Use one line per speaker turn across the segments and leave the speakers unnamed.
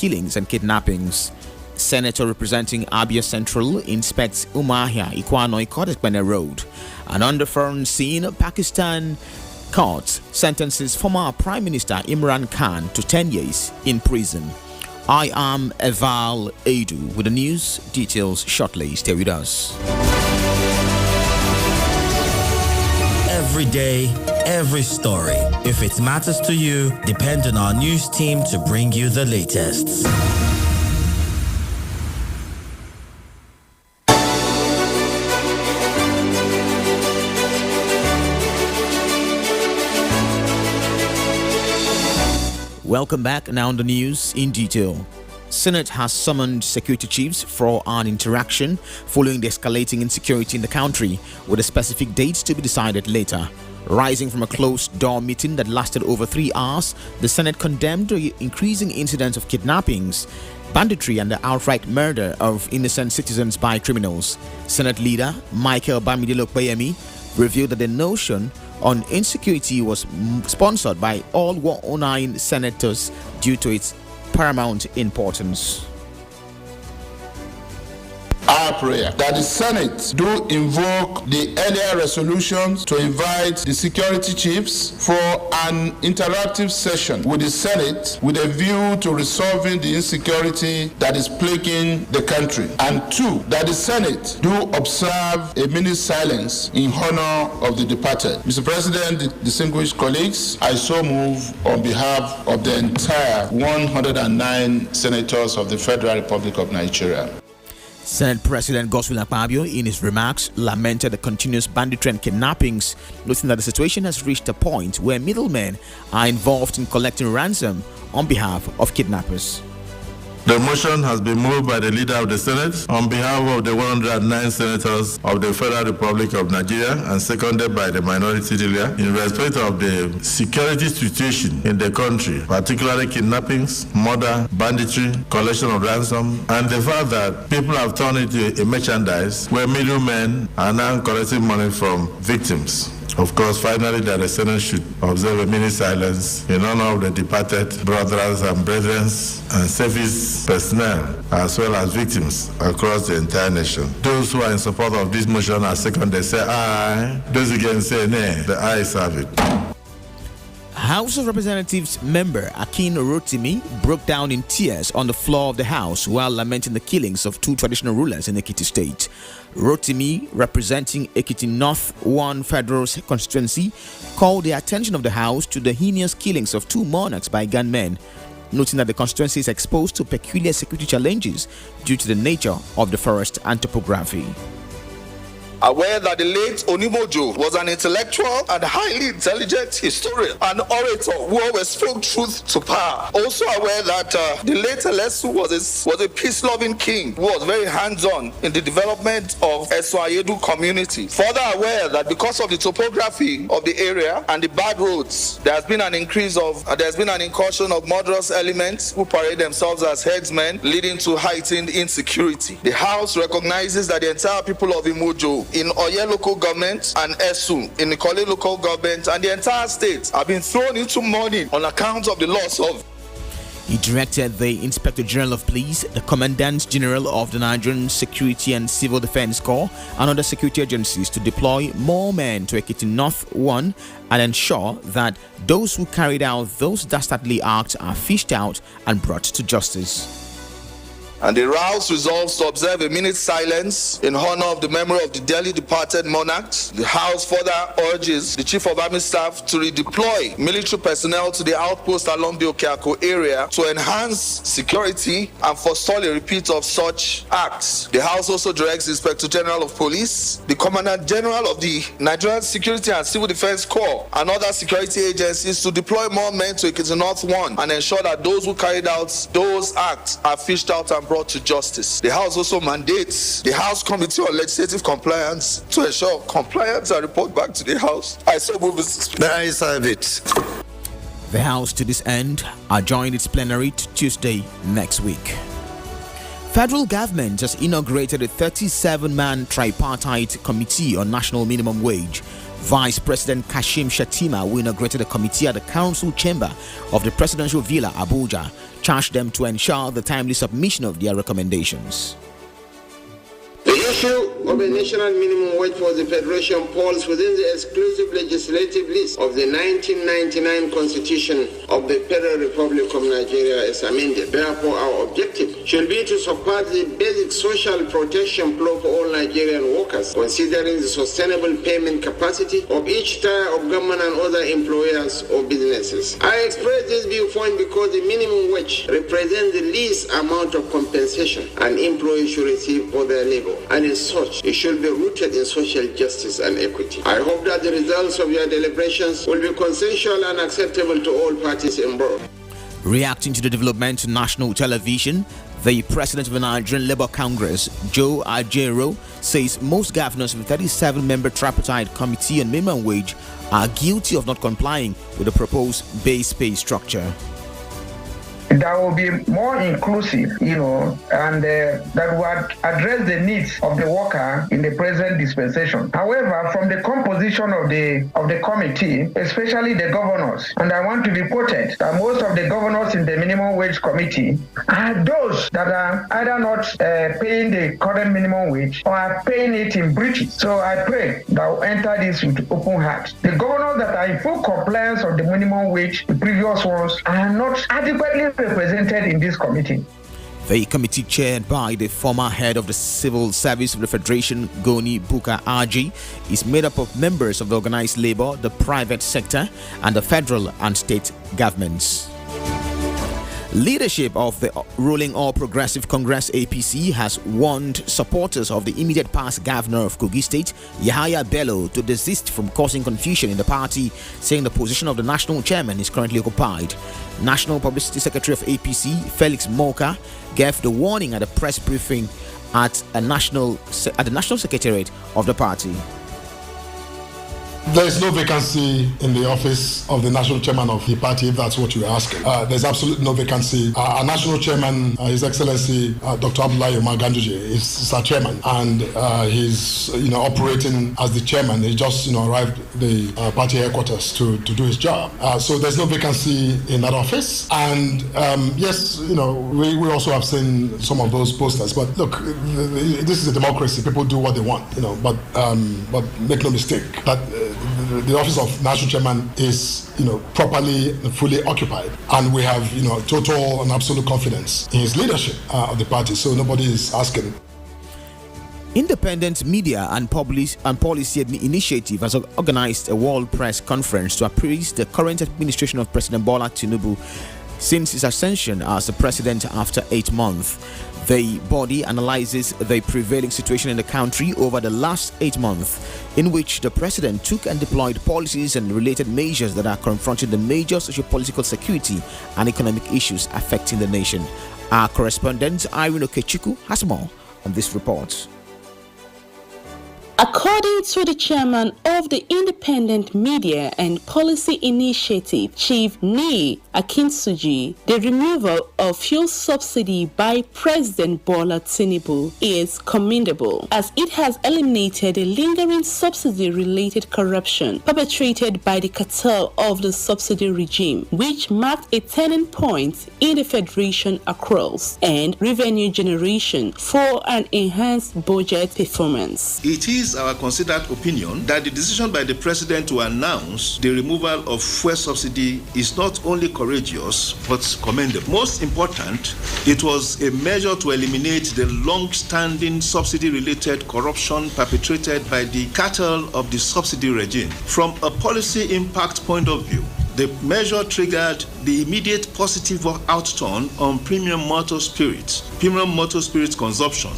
killings and kidnappings. Senator representing Abia Central inspects Umuahia Ikwanoi Court at Benin Road. And on the foreign scene, Pakistan court sentences former Prime Minister Imran Khan to 10 years in prison. I am Eval Edu with the news details shortly. Stay with us.
Every day, every story. If it matters to you, depend on our news team to bring you the latest.
Welcome back. Now on the news in detail. Senate has summoned security chiefs for an interaction following the escalating insecurity in the country, with a specific date to be decided later. Rising from a closed-door meeting that lasted over 3 hours, the Senate condemned the increasing incidence of kidnappings, banditry and the outright murder of innocent citizens by criminals. Senate leader Michael Bamidele Okpeyemi revealed that the notion on insecurity was sponsored by all 109 senators due to its paramount importance.
Our prayer that the Senate do invoke the earlier resolutions to invite the security chiefs for an interactive session with the Senate with a view to resolving the insecurity that is plaguing the country. And 2, that the Senate do observe a minute silence in honor of the departed. Mr. President, distinguished colleagues, I so move on behalf of the entire 109 senators of the Federal Republic of Nigeria.
Senate President Godswill Akpabio, in his remarks, lamented the continuous banditry and kidnappings, noting that the situation has reached a point where middlemen are involved in collecting ransom on behalf of kidnappers.
The motion has been moved by the leader of the Senate on behalf of the 109 senators of the Federal Republic of Nigeria and seconded by the minority leader in respect of the security situation in the country, particularly kidnappings, murder, banditry, collection of ransom, and the fact that people have turned into a merchandise where middlemen are now collecting money from victims. Of course, finally, that the Senate should observe a minute silence in honor of the departed brothers and brethren and service personnel, as well as victims across the entire nation. Those who are in support of this motion are second, they say aye. Those against say nay. The ayes have it.
House of Representatives member Akin Rotimi broke down in tears on the floor of the House while lamenting the killings of 2 traditional rulers in Ekiti State. Rotimi, representing Ekiti North 1 Federal Constituency, called the attention of the House to the heinous killings of 2 monarchs by gunmen, noting that the constituency is exposed to peculiar security challenges due to the nature of the forest and topography.
Aware that the late Onimojo was an intellectual and highly intelligent historian and orator who always spoke truth to power. Also aware that the late Elesu was a peace-loving king who was very hands-on in the development of Eswayedu community. Further aware that because of the topography of the area and the bad roads, there's been an incursion of murderous elements who parade themselves as headsmen, leading to heightened insecurity. The House recognizes that the entire people of Imojo in Oye local government and Esu in Nikole local government and the entire state have been thrown into mourning on account of the loss of.
He directed the Inspector General of Police, the Commandant General of the Nigerian Security and Civil Defense Corps, and other security agencies to deploy more men to Ekiti North 1 and ensure that those who carried out those dastardly acts are fished out and brought to justice.
And the House resolves to observe a minute's silence in honor of the memory of the dearly departed monarchs. The House further urges the Chief of Army Staff to redeploy military personnel to the outpost along the Okeako area to enhance security and forestall a repeat of such acts. The House also directs the Inspector General of Police, the Commandant General of the Nigerian Security and Civil Defense Corps, and other security agencies to deploy more men to Ekiti North 1 and ensure that those who carried out those acts are fished out and brought to justice. The House also mandates the House Committee on Legislative Compliance to ensure compliance and report back to the House. I so move the ayes have it.
The House, to this end, adjourned its plenary to Tuesday next week. Federal government has inaugurated a 37-man tripartite committee on national minimum wage. Vice President Kashim Shettima, who inaugurated a committee at the council chamber of the Presidential Villa, Abuja, charged them to ensure the timely submission of their recommendations.
The issue of a national minimum wage for the Federation falls within the exclusive legislative list of the 1999 Constitution of the Federal Republic of Nigeria as amended. Therefore, our objective should be to support the basic social protection flow for all Nigerian workers, considering the sustainable payment capacity of each tier of government and other employers or businesses. I express this viewpoint because the minimum wage represents the least amount of compensation an employee should receive for their labor. And as such, it should be rooted in social justice and equity. I hope that the results of your deliberations will be consensual and acceptable to all parties involved.
Reacting to the development on national television, the president of the Nigerian Labour Congress, Joe Ajero, says most governors of the 37-member tripartite committee on minimum wage are guilty of not complying with the proposed base pay structure.
That will be more inclusive, and that would address the needs of the worker in the present dispensation. However, from the composition of the committee, especially the governors, and I want to be quoted that most of the governors in the minimum wage committee are those that are either not paying the current minimum wage or are paying it in breaches. So I pray that we'll enter this with open heart. The governors that are in full compliance of the minimum wage, the previous ones, are not adequately represented in this committee.
The committee, chaired by the former head of the Civil Service of the Federation, Goni Buka Aji, is made up of members of the organized labor, the private sector, and the federal and state governments. Leadership of the ruling All Progressive Congress APC has warned supporters of the immediate past governor of Kogi State, Yahaya Bello, to desist from causing confusion in the party, saying the position of the national chairman is currently occupied. National Publicity Secretary of APC, Felix Moka, gave the warning at a press briefing at the National Secretariat of the party.
There is no vacancy in the office of the national chairman of the party, if that's what you're asking. There's absolutely no vacancy. Our national chairman, His Excellency Dr. Abdullahi Umar Ganduje, is our chairman, and he's operating as the chairman. He just arrived at the party headquarters to do his job. So there's no vacancy in that office. And yes, we also have seen some of those posters. But look, this is a democracy. People do what they want, But make no mistake that. The office of national chairman is, properly and fully occupied, and we have, total and absolute confidence in his leadership of the party. So nobody is asking.
Independent Media and Policy Initiative has organized a world press conference to appraise the current administration of President Bola Tinubu since his ascension as the president after 8 months. The body analyzes the prevailing situation in the country over the last 8 months, in which the president took and deployed policies and related measures that are confronting the major socio-political, security and economic issues affecting the nation. Our correspondent Irene Okechukwu has more on this report.
According to the chairman of the Independent Media and Policy Initiative, Chief Nii Akinsuji, the removal of fuel subsidy by President Bola Tinubu is commendable, as it has eliminated the lingering subsidy-related corruption perpetrated by the cartel of the subsidy regime, which marked a turning point in the federation accruals and revenue generation for an enhanced budget performance.
It is our considered opinion that the decision by the president to announce the removal of fuel subsidy is not only courageous but commendable. Most important, it was a measure to eliminate the long-standing subsidy-related corruption perpetrated by the cartel of the subsidy regime. From a policy impact point of view, the measure triggered the immediate positive outturn on premium motor spirits consumption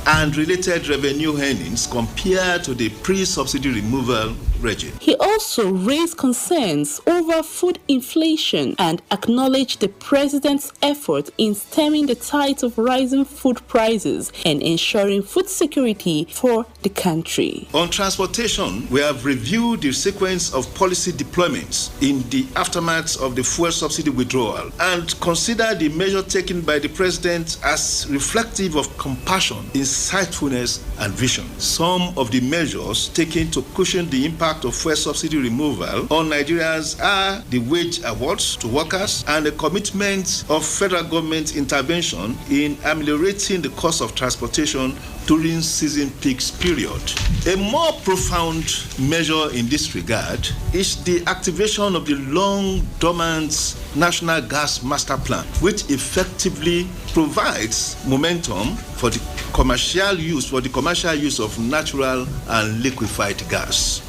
and related revenue earnings compared to the pre-subsidy removal regime.
He also raised concerns over food inflation and acknowledged the president's effort in stemming the tide of rising food prices and ensuring food security for the country.
On transportation, we have reviewed the sequence of policy deployments in the aftermath of the fuel subsidy withdrawal and consider the measure taken by the president as reflective of compassion, insightfulness, and vision. Some of the measures taken to cushion the impact impact of fuel subsidy removal on Nigerians are the wage awards to workers and the commitment of federal government intervention in ameliorating the cost of transportation during season peaks period. A more profound measure in this regard is the activation of the long dormant National Gas Master Plan, which effectively provides momentum for the commercial use of natural and liquefied gas.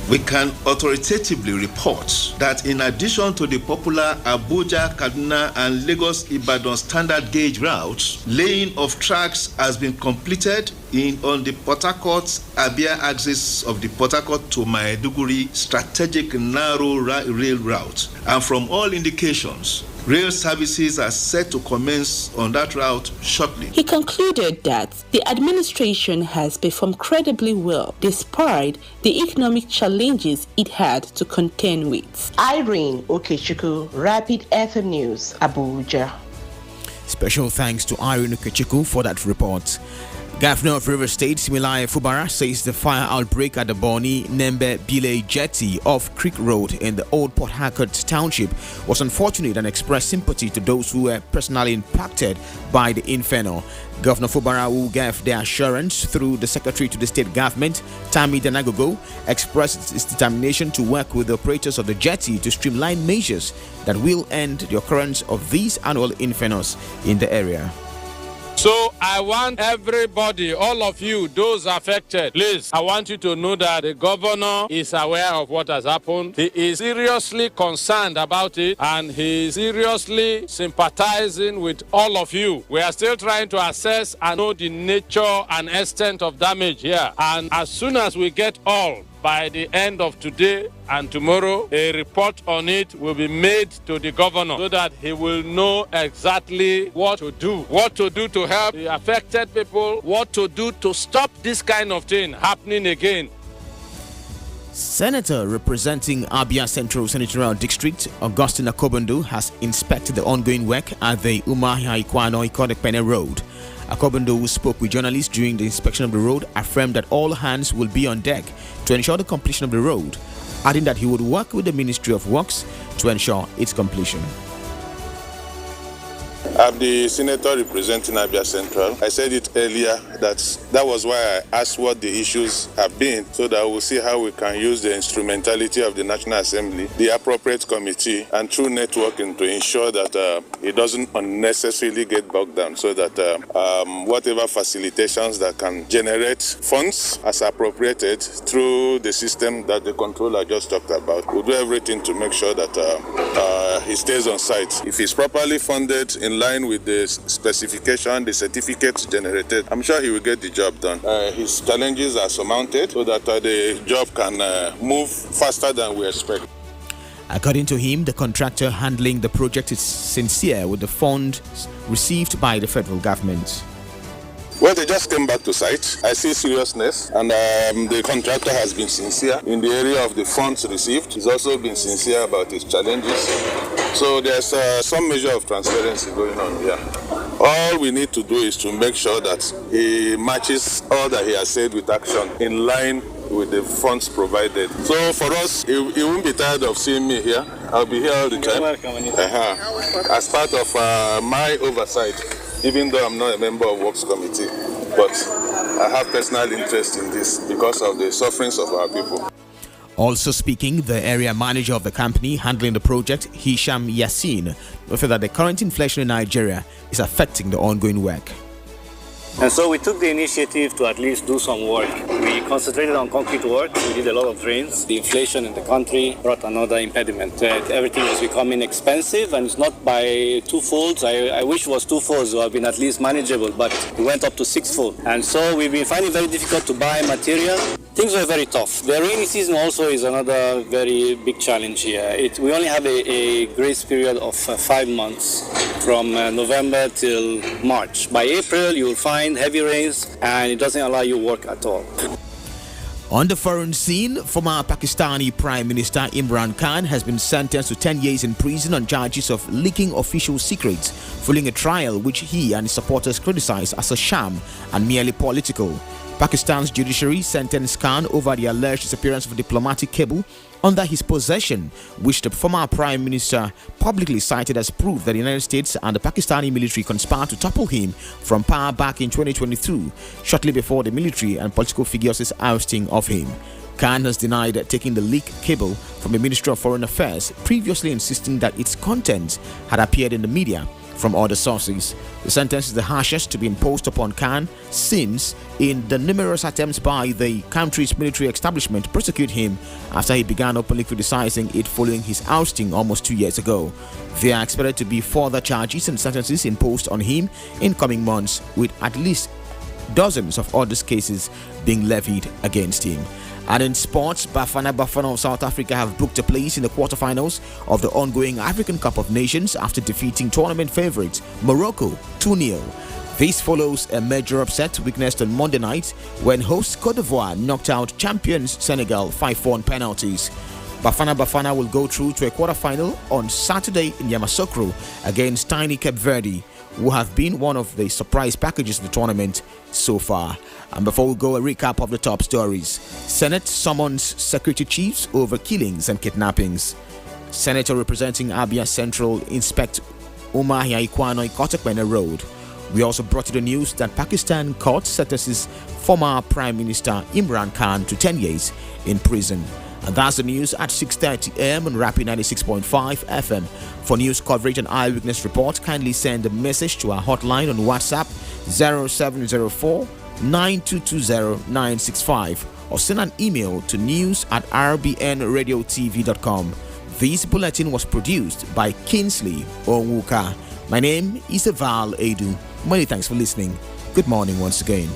We can authoritatively report that in addition to the popular Abuja, Kaduna, and Lagos-Ibadan standard gauge routes, laying of tracks has been completed on the Port Harcourt-Abia axis of the Port Harcourt to Maiduguri strategic narrow rail route. And from all indications, rail services are set to commence on that route shortly.
He concluded that the administration has performed credibly well despite the economic challenges it had to contend with.
Irene Okechukwu, Rapid FM News, Abuja.
Special thanks to Irene Okechukwu for that report. Governor of Rivers State, Similaye Fubara, says the fire outbreak at the Boni Nembe Bile jetty off Creek Road in the old Port Harcourt Township was unfortunate and expressed sympathy to those who were personally impacted by the inferno. Governor Fubara, who gave the assurance through the Secretary to the State Government, Tammy Danagogo, expressed its determination to work with the operators of the jetty to streamline measures that will end the occurrence of these annual infernos in the area.
So I want everybody, all of you, those affected, please, I want you to know that the governor is aware of what has happened. He is seriously concerned about it and he is seriously sympathizing with all of you. We are still trying to assess and know the nature and extent of damage here. And as soon as we get all, by the end of today and tomorrow, a report on it will be made to the governor so that he will know exactly what to do to help the affected people, what to do to stop this kind of thing happening again.
Senator representing Abia Central Senatorial District, Augustine Akobundu, has inspected the ongoing work at the Umuahia Ikwano Ikodekpene Road. Akobundu, who spoke with journalists during the inspection of the road, affirmed that all hands will be on deck to ensure the completion of the road, adding that he would work with the Ministry of Works to ensure its completion.
I'm the senator representing Abia Central. I said it earlier that was why I asked what the issues have been, so that we'll see how we can use the instrumentality of the National Assembly, the appropriate committee, and through networking to ensure that it doesn't unnecessarily get bogged down, so that whatever facilitations that can generate funds as appropriated through the system that the controller just talked about, we'll do everything to make sure that he stays on site. If he's properly funded in line with the specification, the certificates generated, I'm sure he will get the job done. His challenges are surmounted so that the job can move faster than we expect.
According to him, the contractor handling the project is sincere with the fund received by the federal government.
Well, they just came back to site. I see seriousness, and the contractor has been sincere in the area of the funds received. He's also been sincere about his challenges. So there's some measure of transparency going on here. All we need to do is to make sure that he matches all that he has said with action in line with the funds provided. So for us, he won't be tired of seeing me here. I'll be here all the time. As part of my oversight. Even though I'm not a member of Works Committee, but I have personal interest in this because of the sufferings of our people.
Also speaking, the area manager of the company handling the project, Hisham Yassin, noted that the current inflation in Nigeria is affecting the ongoing work.
And so we took the initiative to at least do some work. We concentrated on concrete work. We did a lot of drains. The inflation in the country brought another impediment. Everything is becoming expensive, and it's not by two-folds. I wish it was two-folds. It would have been at least manageable, but it went up to six-fold. And so we've been finding it very difficult to buy material. Things were very tough. The rainy season also is another very big challenge here. We only have a grace period of 5 months from November till March. By April, you will find heavy rains and it doesn't allow you work at all.
On the foreign scene, former Pakistani Prime Minister Imran Khan has been sentenced to 10 years in prison on charges of leaking official secrets following a trial which he and his supporters criticized as a sham and merely political. Pakistan's judiciary sentenced Khan over the alleged disappearance of a diplomatic cable under his possession, which the former Prime Minister publicly cited as proof that the United States and the Pakistani military conspired to topple him from power back in 2022, shortly before the military and political figures' ousting of him. Khan has denied taking the leaked cable from the Ministry of Foreign Affairs, previously insisting that its contents had appeared in the media from other sources. The sentence is the harshest to be imposed upon Khan since, in the numerous attempts by the country's military establishment to prosecute him after he began openly criticizing it following his ousting almost 2 years ago. There are expected to be further charges and sentences imposed on him in coming months, with at least dozens of other cases being levied against him. And in sports, Bafana of South Africa have booked a place in the quarterfinals of the ongoing African Cup of Nations after defeating tournament favourites Morocco 2-0. This follows a major upset witnessed on Monday night when hosts Cote d'Ivoire knocked out champions Senegal 5-4 on penalties. Bafana will go through to a quarterfinal on Saturday in Yamoussoukro against tiny Cape Verde, who have been one of the surprise packages of the tournament so far. And before we go, a recap of the top stories. Senate summons security chiefs over killings and kidnappings. Senator representing Abia Central Inspect Umar Yaikwanoi Kotekpene Road. We also brought you the news that Pakistan court sentences former Prime Minister Imran Khan to 10 years in prison. And that's the news at 6:30 a.m. on Rapid 96.5 FM. For news coverage and eyewitness report, kindly send a message to our hotline on WhatsApp 0704 9220 965 or send an email to news@rbnradiotv.com. This bulletin was produced by Kingsley Onwuka. My name is Eval Edu. Many thanks for listening. Good morning once again.